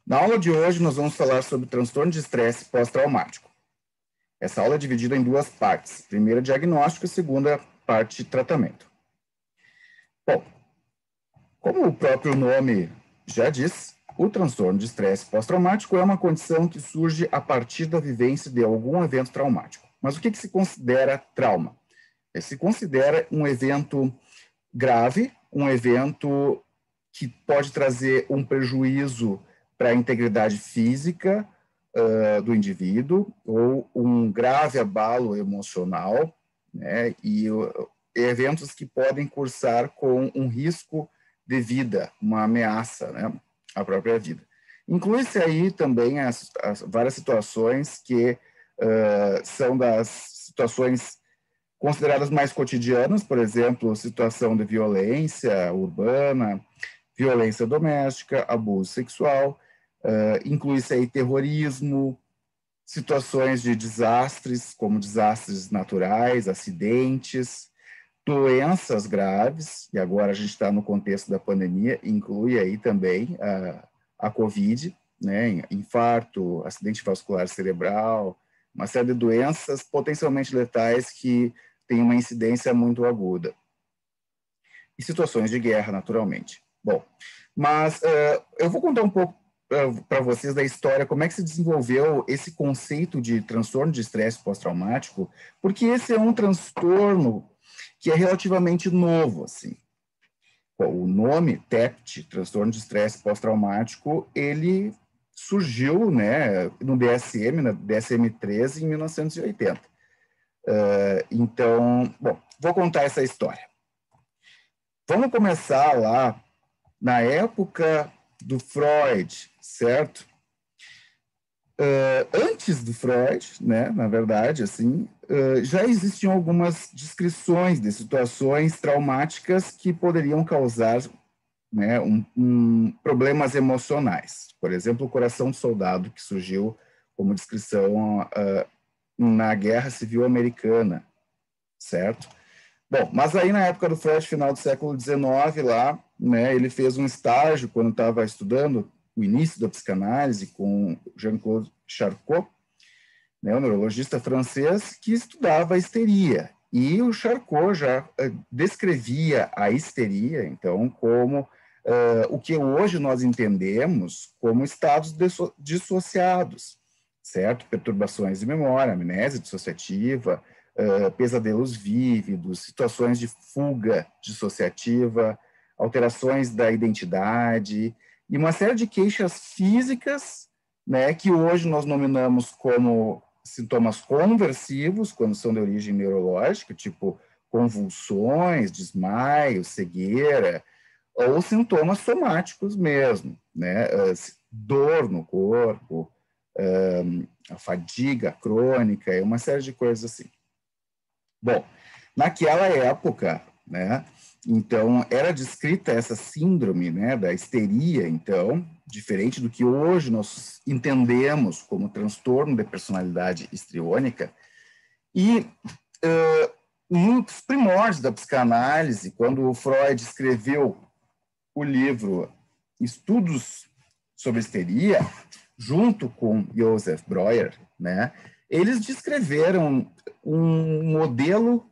Na aula de hoje, nós vamos falar sobre transtorno de estresse pós-traumático. Essa aula é dividida em duas partes. Primeira, diagnóstico, e segunda parte, tratamento. Bom, como o próprio nome já diz, o transtorno de estresse pós-traumático é uma condição que surge a partir da vivência de algum evento traumático. Mas o que se considera trauma? Se considera um evento grave, um evento que pode trazer um prejuízo para a integridade física do indivíduo, ou um grave abalo emocional, né, e eventos que podem cursar com um risco de vida, uma ameaça, né, à própria vida. Inclui-se aí também as várias situações que são das situações consideradas mais cotidianas, por exemplo, situação de violência urbana, violência doméstica, abuso sexual, inclui-se aí terrorismo, situações de desastres, como desastres naturais, acidentes, doenças graves, e agora a gente está no contexto da pandemia, inclui aí também a COVID, né, infarto, acidente vascular cerebral, uma série de doenças potencialmente letais que têm uma incidência muito aguda. E situações de guerra, naturalmente. Bom, mas eu vou contar um pouco para vocês da história, como é que se desenvolveu esse conceito de transtorno de estresse pós-traumático, porque esse é um transtorno que é relativamente novo, assim. O nome TEPT, transtorno de estresse pós-traumático, ele surgiu, né, no DSM, na DSM-13, em 1980. Então, bom, vou contar essa história. Vamos começar lá na época do Freud, certo? Antes do Freud, né, na verdade, assim, já existiam algumas descrições de situações traumáticas que poderiam causar, né, problemas emocionais. Por exemplo, o coração de soldado, que surgiu como descrição na Guerra Civil Americana, certo? Bom, mas aí na época do Freud, final do século XIX, lá, né, ele fez um estágio quando estava estudando o início da psicanálise com Jean-Claude Charcot, né, um neurologista francês que estudava a histeria. E o Charcot já descrevia a histeria, então, como o que hoje nós entendemos como estados dissociados, certo? Perturbações de memória, amnésia dissociativa, pesadelos vívidos, situações de fuga dissociativa, alterações da identidade e uma série de queixas físicas, né, que hoje nós nominamos como sintomas conversivos, quando são de origem neurológica, tipo convulsões, desmaio, cegueira, ou sintomas somáticos mesmo, né, dor no corpo, a fadiga crônica, e uma série de coisas assim. Bom, naquela época, né, então, era descrita essa síndrome, né, da histeria, então, diferente do que hoje nós entendemos como transtorno de personalidade histriônica, e nos primórdios da psicanálise, quando o Freud escreveu o livro Estudos sobre Histeria, junto com Joseph Breuer, né, eles descreveram um modelo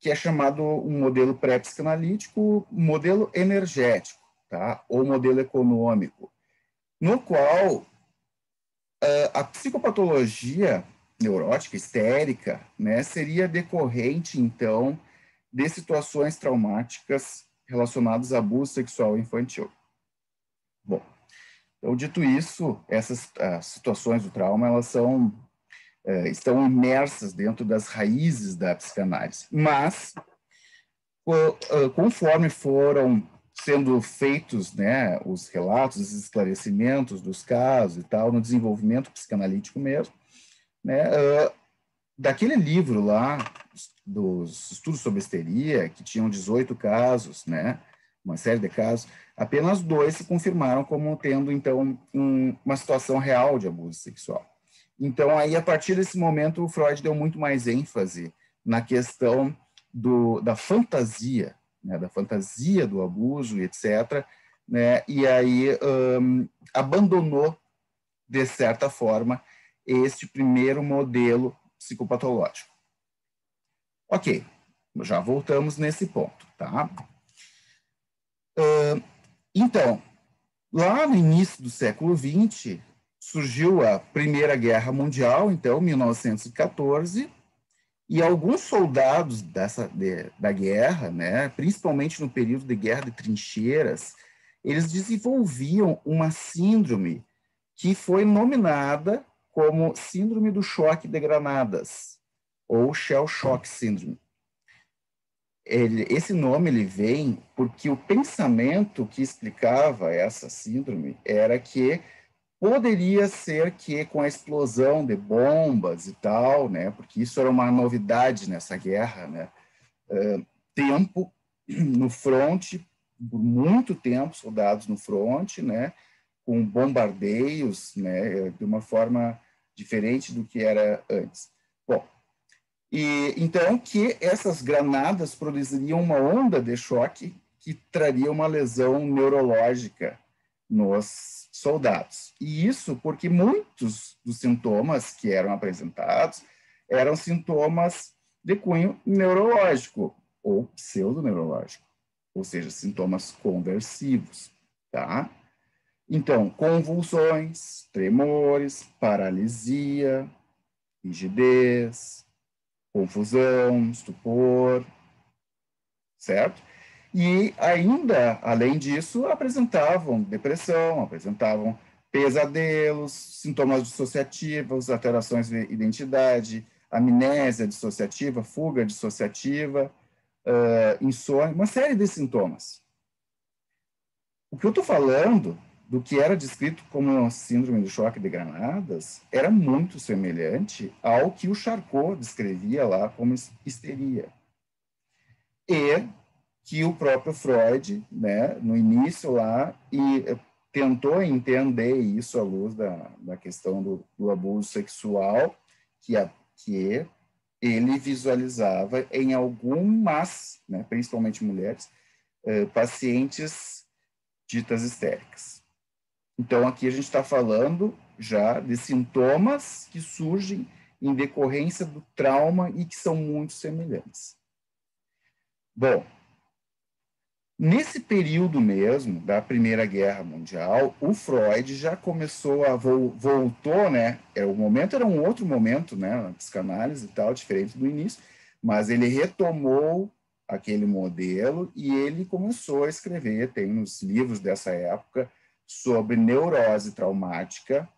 que é chamado um modelo pré-psicanalítico, modelo energético, tá? Ou modelo econômico, no qual a psicopatologia neurótica, histérica, né, seria decorrente, então, de situações traumáticas relacionadas a abuso sexual infantil. Bom, então, dito isso, essas situações do trauma, elas estão imersas dentro das raízes da psicanálise. Mas, conforme foram sendo feitos, né, os relatos, os esclarecimentos dos casos e tal, no desenvolvimento psicanalítico mesmo, né, daquele livro lá, dos estudos sobre histeria, que tinham 18 casos, né, uma série de casos, apenas 2 se confirmaram como tendo, então, uma situação real de abuso sexual. Então, aí, a partir desse momento, o Freud deu muito mais ênfase na questão da fantasia, né, da fantasia do abuso, etc., né, e aí abandonou, de certa forma, este primeiro modelo psicopatológico. Ok, já voltamos nesse ponto, tá? Então, lá no início do século XX, surgiu a Primeira Guerra Mundial, então, 1914, e alguns soldados da guerra, né, principalmente no período de guerra de trincheiras, eles desenvolviam uma síndrome que foi nominada como Síndrome do Choque de Granadas, ou Shell Shock Syndrome. Esse nome ele vem porque o pensamento que explicava essa síndrome era que poderia ser que com a explosão de bombas e tal, né, porque isso era uma novidade nessa guerra, né, tempo no fronte, por muito tempo, soldados no fronte, né, com bombardeios, né, de uma forma diferente do que era antes. Bom, e então que essas granadas produziriam uma onda de choque que traria uma lesão neurológica nos soldados. E isso porque muitos dos sintomas que eram apresentados eram sintomas de cunho neurológico ou pseudoneurológico, ou seja, sintomas conversivos, tá? Então, convulsões, tremores, paralisia, rigidez, confusão, estupor, certo? E ainda, além disso, apresentavam depressão, apresentavam pesadelos, sintomas dissociativos, alterações de identidade, amnésia dissociativa, fuga dissociativa, insônia, uma série de sintomas. O que eu estou falando do que era descrito como síndrome do choque de granadas era muito semelhante ao que o Charcot descrevia lá como histeria. E que o próprio Freud, né, no início lá, tentou entender isso à luz da questão do abuso sexual, que ele visualizava em algumas, né, principalmente mulheres, pacientes ditas histéricas. Então, aqui a gente está falando já de sintomas que surgem em decorrência do trauma e que são muito semelhantes. Bom, nesse período mesmo da Primeira Guerra Mundial, o Freud já começou voltou, né? O momento era um outro momento, né? Na psicanálise e tal, diferente do início, mas ele retomou aquele modelo e ele começou a escrever, tem nos livros dessa época, sobre neurose traumática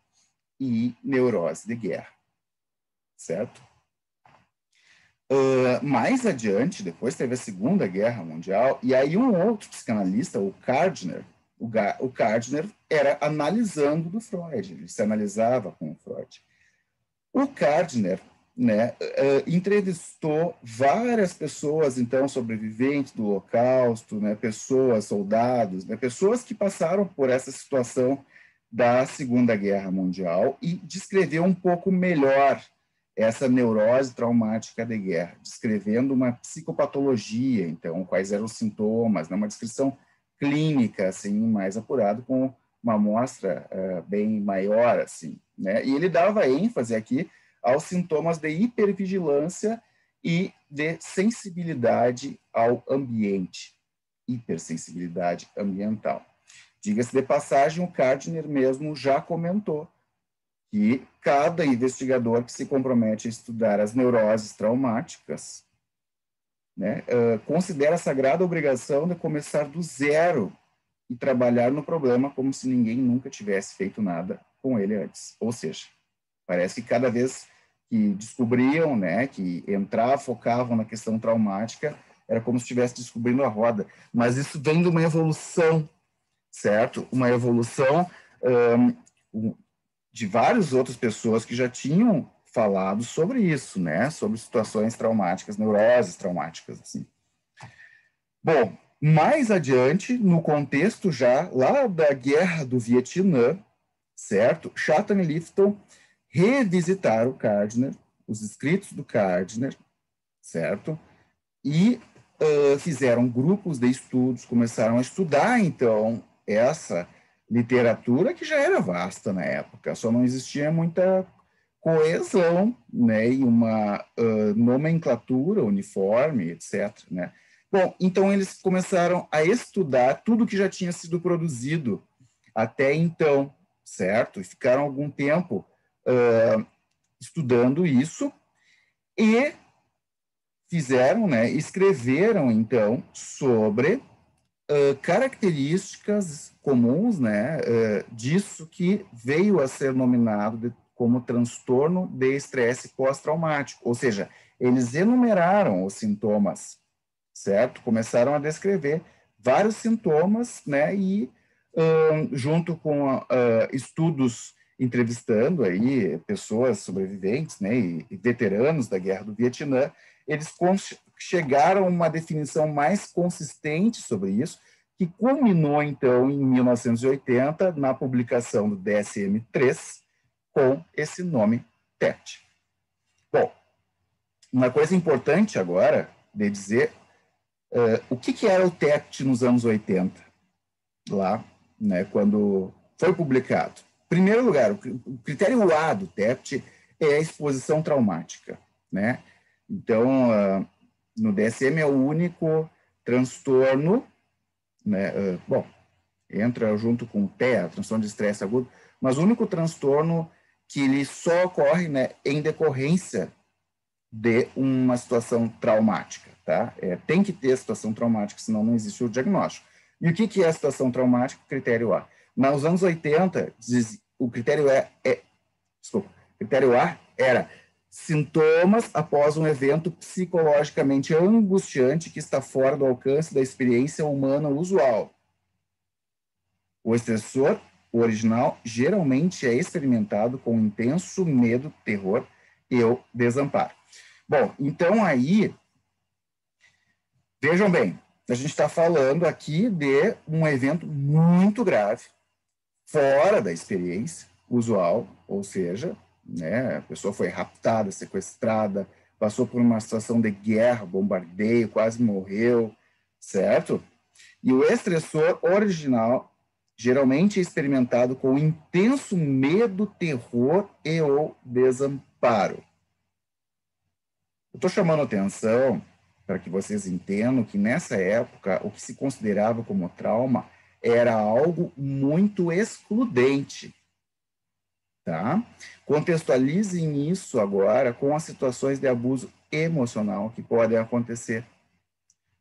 e neurose de guerra, certo? Mais adiante, depois teve a Segunda Guerra Mundial, e aí um outro psicanalista, o Gardner, o Gardner era analisando do Freud, ele se analisava com o Freud. O Gardner, né, entrevistou várias pessoas, então, sobreviventes do Holocausto, né, pessoas, soldados, né, pessoas que passaram por essa situação da Segunda Guerra Mundial e descreveu um pouco melhor essa neurose traumática de guerra, descrevendo uma psicopatologia, então, quais eram os sintomas, né, uma descrição clínica, assim, mais apurada, com uma amostra bem maior, assim, né, e ele dava ênfase aqui aos sintomas de hipervigilância e de sensibilidade ao ambiente, hipersensibilidade ambiental. Diga-se de passagem, o Gardner mesmo já comentou que cada investigador que se compromete a estudar as neuroses traumáticas, né, considera a sagrada obrigação de começar do zero e trabalhar no problema como se ninguém nunca tivesse feito nada com ele antes. Ou seja, parece que cada vez que descobriam, né, que focavam na questão traumática, era como se estivesse descobrindo a roda. Mas isso vem de uma evolução, certo? Uma evolução de várias outras pessoas que já tinham falado sobre isso, né? Sobre situações traumáticas, neuroses traumáticas, assim. Bom, mais adiante, no contexto já lá da Guerra do Vietnã, certo? Chatham e Lifton revisitaram o Gardner, os escritos do Gardner, certo? E fizeram grupos de estudos, começaram a estudar, então, essa literatura que já era vasta na época, só não existia muita coesão, né, e uma nomenclatura uniforme, etc., né? Bom, então eles começaram a estudar tudo que já tinha sido produzido até então, certo? E ficaram algum tempo estudando isso e fizeram, né, escreveram, então, sobre características comuns, né, disso que veio a ser nominado como transtorno de estresse pós-traumático. Ou seja, eles enumeraram os sintomas, certo? Começaram a descrever vários sintomas, né, e junto com estudos entrevistando aí pessoas sobreviventes, né, e veteranos da Guerra do Vietnã, eles chegaram a uma definição mais consistente sobre isso, que culminou, então, em 1980, na publicação do DSM-3, com esse nome TEPT. Bom, uma coisa importante agora de dizer, o que era o TEPT nos anos 80, lá, né, quando foi publicado. Em primeiro lugar, o critério A do TEPT é a exposição traumática, né? Então, no DSM é o único transtorno, né? Bom, entra junto com o TEA, transtorno de estresse agudo, mas o único transtorno que ele só ocorre, né, em decorrência de uma situação traumática, tá? Tem que ter situação traumática, senão não existe o diagnóstico. E o que é a situação traumática? Critério A. Nos anos 80, o critério desculpa, o critério A era sintomas após um evento psicologicamente angustiante que está fora do alcance da experiência humana usual. O estressor, o original, geralmente é experimentado com intenso medo, terror e o desamparo. Bom, então aí, vejam bem, a gente está falando aqui de um evento muito grave, fora da experiência usual, ou seja, né, a pessoa foi raptada, sequestrada, passou por uma situação de guerra, bombardeio, quase morreu, certo? E o estressor original geralmente é experimentado com intenso medo, terror e ou desamparo. Eu estou chamando atenção para que vocês entendam que nessa época o que se considerava como trauma era algo muito excludente. Tá? Contextualizem isso agora com as situações de abuso emocional que podem acontecer.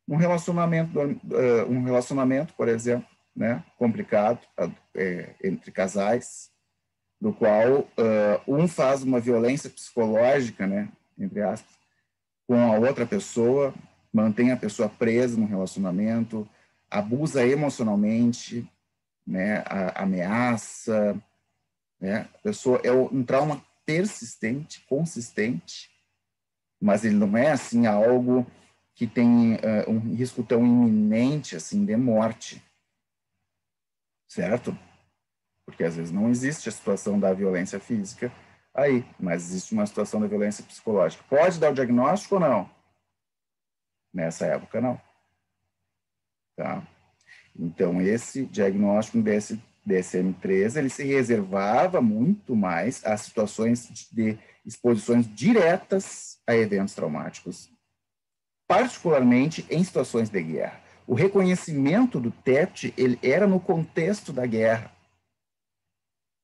Um relacionamento, por exemplo, né, complicado entre casais, no qual um faz uma violência psicológica, né, entre aspas, com a outra pessoa, mantém a pessoa presa no relacionamento, abusa emocionalmente, né, ameaça, né? A pessoa é um trauma persistente, consistente, mas ele não é assim algo que tem um risco tão iminente assim de morte, certo? Porque às vezes não existe a situação da violência física aí, mas existe uma situação da violência psicológica. Pode dar o diagnóstico ou não? Nessa época não, tá? Então esse diagnóstico desse DSM-3, ele se reservava muito mais a situações de exposições diretas a eventos traumáticos, particularmente em situações de guerra. O reconhecimento do TEPT, ele era no contexto da guerra,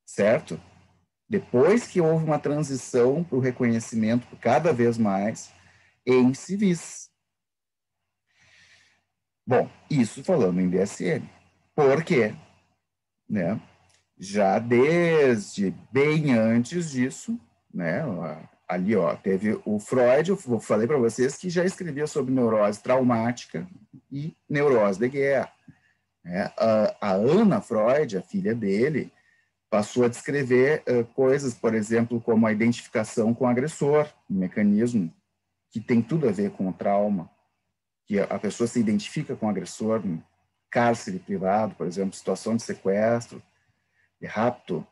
certo? Depois que houve uma transição para o reconhecimento cada vez mais em civis. Bom, isso falando em DSM. Por quê? Né? Já desde bem antes disso, né, ali teve o Freud, eu falei para vocês que já escrevia sobre neurose traumática e neurose de guerra. Né? A Ana Freud, a filha dele, passou a descrever coisas, por exemplo, como a identificação com o agressor, um mecanismo que tem tudo a ver com o trauma, que a pessoa se identifica com o agressor, um cárcere privado, por exemplo, situação de sequestro, de rapto.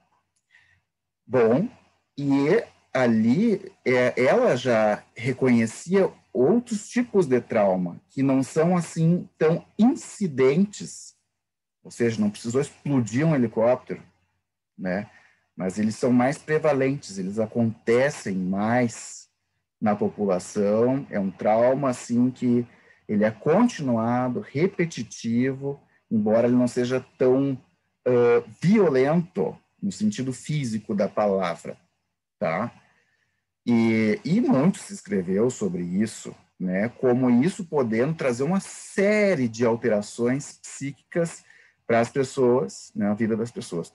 Bom, e ali ela já reconhecia outros tipos de trauma que não são assim tão incidentes, ou seja, não precisou explodir um helicóptero, né? Mas eles são mais prevalentes, eles acontecem mais na população, é um trauma, assim, que ele é continuado, repetitivo, embora ele não seja tão violento, no sentido físico da palavra, tá? E muito se escreveu sobre isso, né? Como isso podendo trazer uma série de alterações psíquicas para as pessoas, né? A vida das pessoas.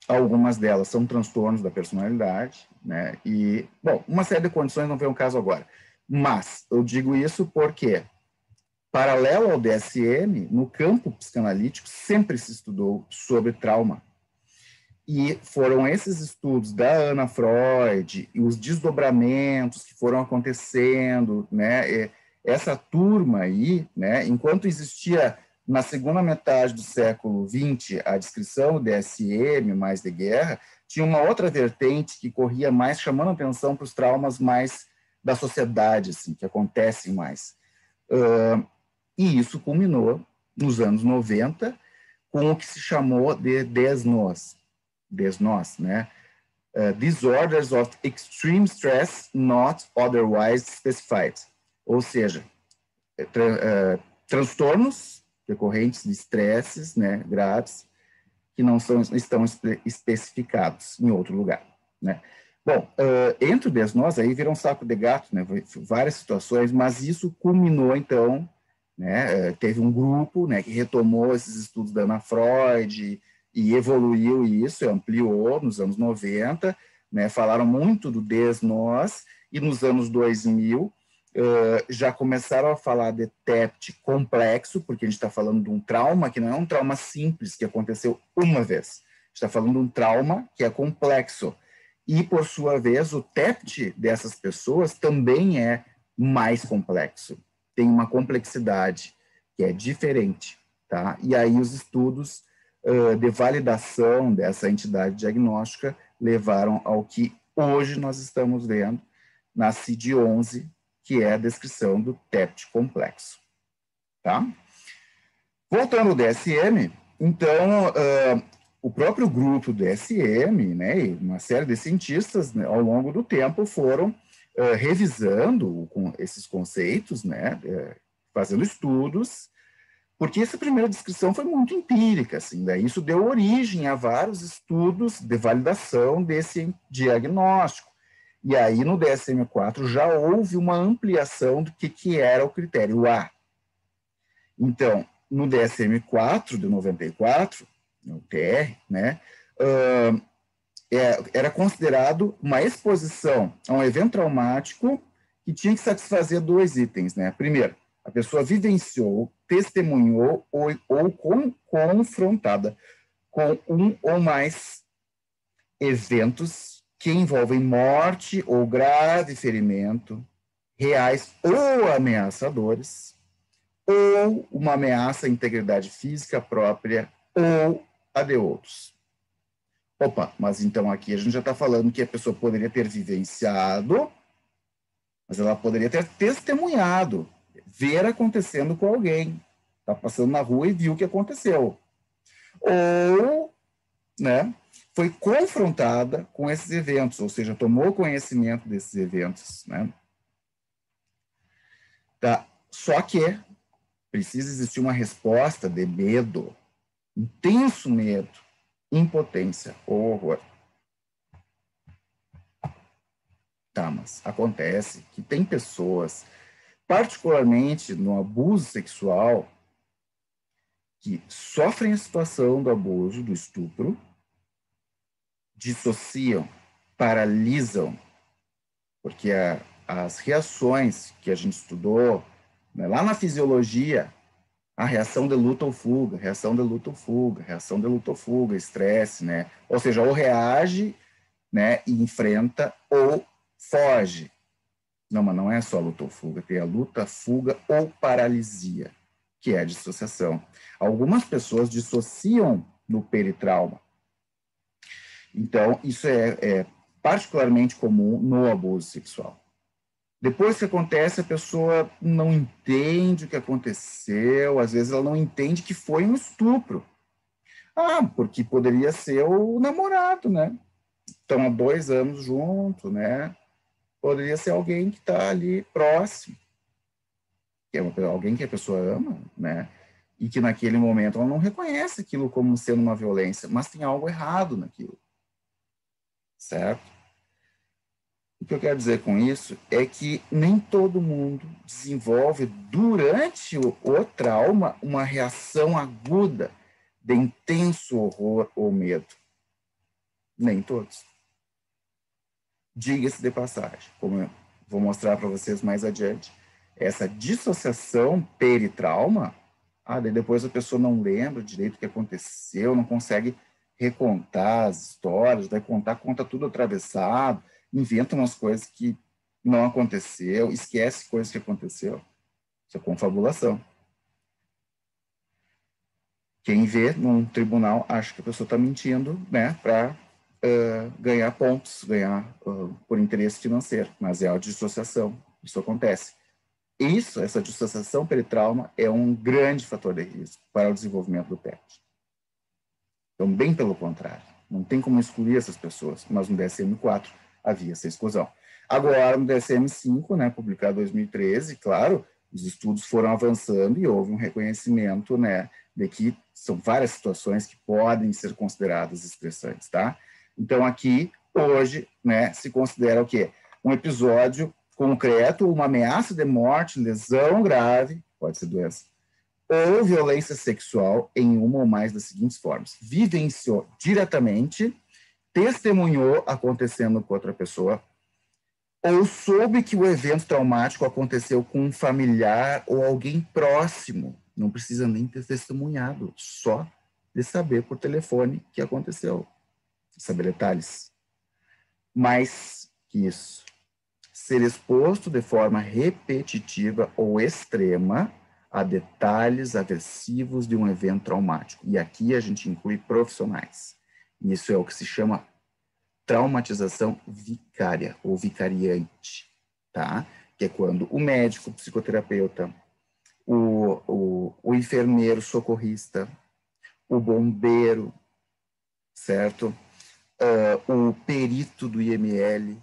Algumas delas são transtornos da personalidade, né? E, bom, uma série de condições, não vem o caso agora. Mas eu digo isso porque, paralelo ao DSM, no campo psicanalítico sempre se estudou sobre trauma. E foram esses estudos da Ana Freud e os desdobramentos que foram acontecendo, né? Essa turma aí, né? Enquanto existia na segunda metade do século XX a descrição do DSM, mais de guerra, tinha uma outra vertente que corria mais, chamando atenção para os traumas mais da sociedade, assim, que acontecem mais. E isso culminou nos anos 90 com o que se chamou de DSNOS, né? Disorders of extreme stress not otherwise specified, ou seja, transtornos decorrentes de estresses, né, graves, que não estão especificados em outro lugar, né? Bom, entre o desnós, aí vira um saco de gato, né, várias situações, mas isso culminou, então, né, teve um grupo, né, que retomou esses estudos da Ana Freud e evoluiu isso, ampliou nos anos 90, né, falaram muito do desnós, e nos anos 2000 já começaram a falar de TEPT complexo, porque a gente está falando de um trauma que não é um trauma simples que aconteceu uma vez, a gente está falando de um trauma que é complexo, e por sua vez o TEPT dessas pessoas também é mais complexo, tem uma complexidade que é diferente, tá? E aí os estudos de validação dessa entidade diagnóstica levaram ao que hoje nós estamos vendo na CID-11, que é a descrição do TEPT complexo, tá? Voltando ao DSM, então, o próprio grupo do DSM, né, e uma série de cientistas, né, ao longo do tempo foram revisando esses conceitos, né, fazendo estudos, porque essa primeira descrição foi muito empírica, assim, daí isso deu origem a vários estudos de validação desse diagnóstico. E aí, no DSM-4, já houve uma ampliação do que era o critério A. Então, no DSM-4 de 94, no TR, né, era considerado uma exposição a um evento traumático que tinha que satisfazer dois itens, né? Primeiro, a pessoa vivenciou, testemunhou ou confrontada com um ou mais eventos que envolvem morte ou grave ferimento, reais ou ameaçadores, ou uma ameaça à integridade física própria ou a de outros. Opa, mas então aqui a gente já está falando que a pessoa poderia ter vivenciado, mas ela poderia ter testemunhado, ver acontecendo com alguém, está passando na rua e viu o que aconteceu. Ou, né, foi confrontada com esses eventos, ou seja, tomou conhecimento desses eventos, né? Tá? Só que precisa existir uma resposta de medo, intenso medo, impotência ou horror. Tá, mas acontece que tem pessoas, particularmente no abuso sexual, que sofrem a situação do abuso, do estupro, dissociam, paralisam, porque as reações que a gente estudou, né, lá na fisiologia, a reação de luta ou fuga, reação de luta ou fuga, reação de luta ou fuga, estresse, né? Ou seja, ou reage, né, e enfrenta, ou foge. Não, mas não é só luta ou fuga, tem a luta, fuga ou paralisia, que é a dissociação. Algumas pessoas dissociam no peritrauma. Então, isso é particularmente comum no abuso sexual. Depois que acontece, a pessoa não entende o que aconteceu, às vezes ela não entende que foi um estupro. Ah, porque poderia ser o namorado, né? Estão há 2 anos juntos, né? Poderia ser alguém que está ali próximo, que é alguém que a pessoa ama, né? E que naquele momento ela não reconhece aquilo como sendo uma violência, mas tem algo errado naquilo, certo? O que eu quero dizer com isso é que nem todo mundo desenvolve durante o trauma uma reação aguda de intenso horror ou medo. Nem todos. Diga-se de passagem, como eu vou mostrar para vocês mais adiante, essa dissociação peritrauma, daí depois a pessoa não lembra direito o que aconteceu, não consegue recontar as histórias, vai conta tudo atravessado, inventa umas coisas que não aconteceu, esquece coisas que aconteceu. Isso é confabulação. Quem vê num tribunal acha que a pessoa está mentindo, né, para ganhar pontos, ganhar por interesse financeiro, mas é a dissociação, isso acontece. Essa dissociação peritrauma é um grande fator de risco para o desenvolvimento do PET. Então, bem pelo contrário, não tem como excluir essas pessoas, mas no DSM-4 havia essa exclusão. Agora, no DSM-5, né, publicado em 2013, claro, os estudos foram avançando e houve um reconhecimento, né, de que são várias situações que podem ser consideradas estressantes, tá? Então, aqui, hoje, né, se considera o quê? Um episódio concreto, uma ameaça de morte, lesão grave, pode ser doença, ou violência sexual em uma ou mais das seguintes formas: vivenciou diretamente, testemunhou acontecendo com outra pessoa, ou soube que o evento traumático aconteceu com um familiar ou alguém próximo. Não precisa nem ter testemunhado, só de saber por telefone que aconteceu. Saber detalhes. Mais que isso, ser exposto de forma repetitiva ou extrema a detalhes aversivos de um evento traumático. E aqui a gente inclui profissionais. Isso é o que se chama traumatização vicária ou vicariante, tá? Que é quando o médico, o psicoterapeuta, o enfermeiro socorrista, o bombeiro, certo? O perito do IML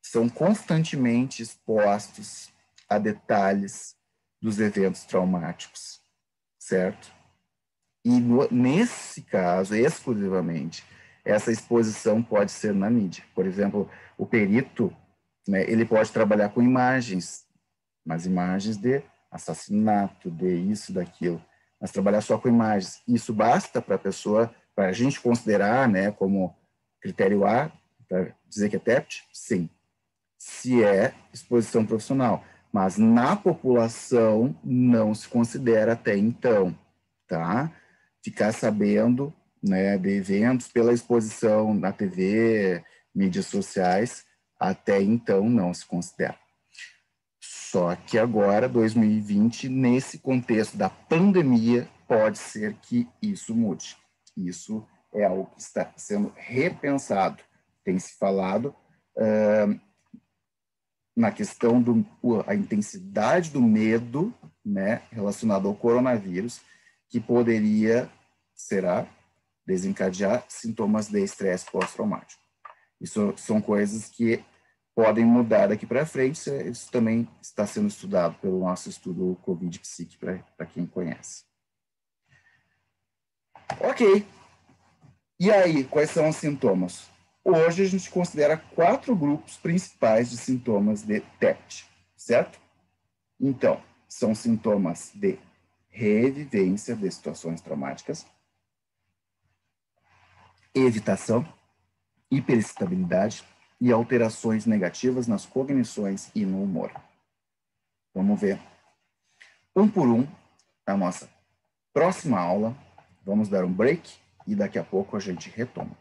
são constantemente expostos a detalhes dos eventos traumáticos, certo? E nesse caso, exclusivamente, essa exposição pode ser na mídia. Por exemplo, o perito, né, ele pode trabalhar com imagens, mas imagens de assassinato, de isso, daquilo. Mas trabalhar só com imagens, isso basta para a pessoa, para a gente considerar, né, como critério A, para dizer que é TEPT? Sim. Se é exposição profissional. Mas na população não se considera até então, tá? Ficar sabendo, né, de eventos pela exposição na TV, mídias sociais, até então não se considera. Só que agora, 2020, nesse contexto da pandemia, pode ser que isso mude. Isso é algo que está sendo repensado. Tem se falado na questão da intensidade do medo, né, relacionado ao coronavírus, que poderia, desencadear sintomas de estresse pós-traumático. Isso são coisas que podem mudar daqui para frente, isso também está sendo estudado pelo nosso estudo Covid-Psique, para quem conhece. Ok. E aí, quais são os sintomas? Hoje a gente considera 4 grupos principais de sintomas de TEPT, certo? Então, são sintomas de revivência de situações traumáticas, evitação, hiperexcitabilidade e alterações negativas nas cognições e no humor. Vamos ver um por um na nossa próxima aula. Vamos dar um break e daqui a pouco a gente retoma.